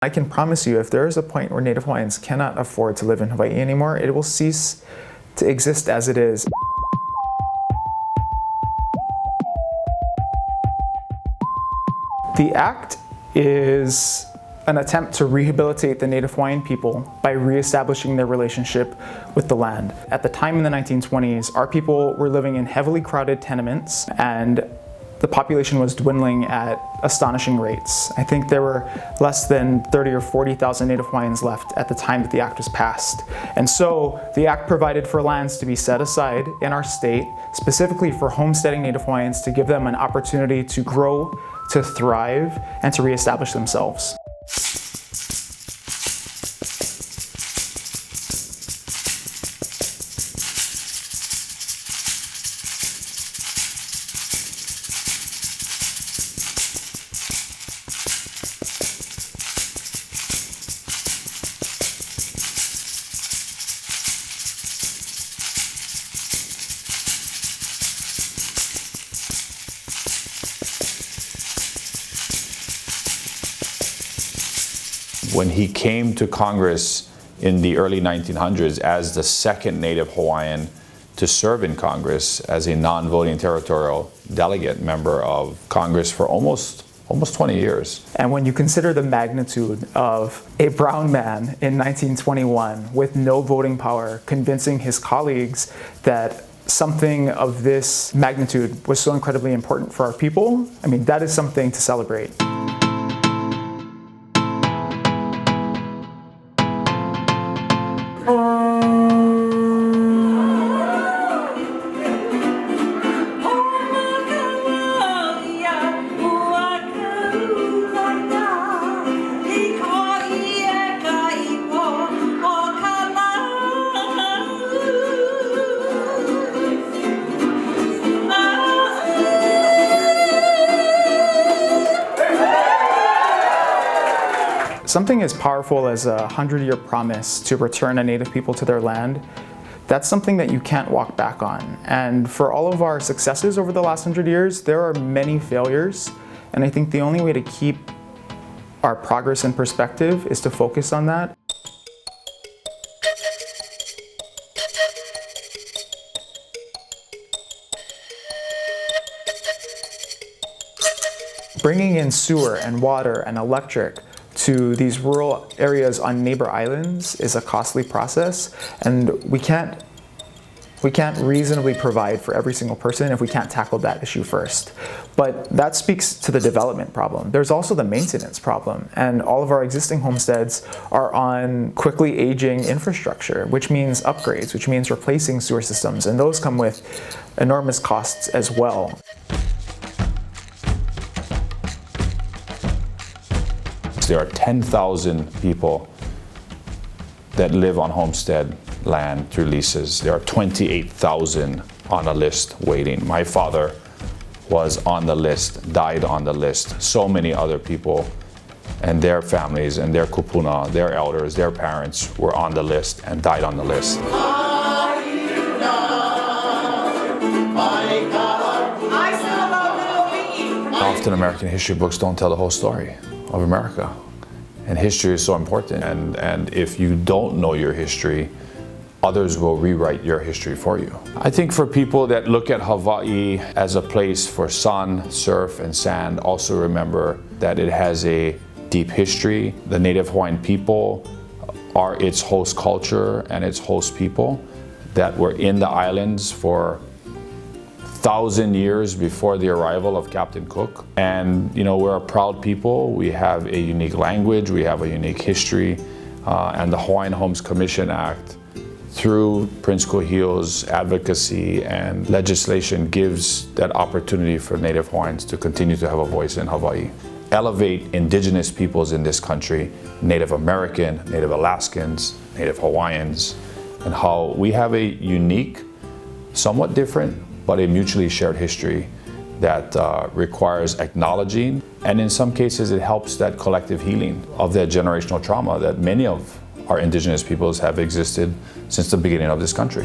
I can promise you, if there is a point where Native Hawaiians cannot afford to live in Hawaii anymore, it will cease to exist as it is. The act is an attempt to rehabilitate the Native Hawaiian people by reestablishing their relationship with the land. At the time in the 1920s, our people were living in heavily crowded tenements, and the population was dwindling at astonishing rates. I think there were less than 30 or 40,000 Native Hawaiians left at the time that the act was passed. And so the act provided for lands to be set aside in our state, specifically for homesteading Native Hawaiians, to give them an opportunity to grow, to thrive, and to reestablish themselves. When he came to Congress in the early 1900s as the second Native Hawaiian to serve in Congress as a non-voting territorial delegate member of Congress for almost 20 years. And when you consider the magnitude of a brown man in 1921 with no voting power convincing his colleagues that something of this magnitude was so incredibly important for our people, I mean, that is something to celebrate. Something as powerful as a 100-year promise to return a Native people to their land, that's something that you can't walk back on. And for all of our successes over the last 100 years, there are many failures. And I think the only way to keep our progress in perspective is to focus on that. Bringing in sewer and water and electric to these rural areas on neighbor islands is a costly process, and we can't reasonably provide for every single person if we can't tackle that issue first. But that speaks to the development problem. There's also the maintenance problem, and all of our existing homesteads are on quickly aging infrastructure, which means upgrades, which means replacing sewer systems, and those come with enormous costs as well. There are 10,000 people that live on homestead land through leases. There are 28,000 on a list waiting. My father was on the list, died on the list. So many other people and their families and their kupuna, their elders, their parents were on the list and died on the list. Often American history books don't tell the whole story of America. And history is so important. And if you don't know your history, others will rewrite your history for you. I think for people that look at Hawaii as a place for sun, surf, and sand, also remember that it has a deep history. The Native Hawaiian people are its host culture and its host people that were in the islands for 1,000 years before the arrival of Captain Cook. And you know, we're a proud people. We have a unique language, we have a unique history, and the Hawaiian Homes Commission Act, through Prince Kuhio's advocacy and legislation, gives that opportunity for Native Hawaiians to continue to have a voice in Hawaii. Elevate indigenous peoples in this country, Native American, Native Alaskans, Native Hawaiians, and how we have a unique, somewhat different, but a mutually shared history that requires acknowledging, and in some cases it helps that collective healing of that generational trauma that many of our indigenous peoples have existed since the beginning of this country.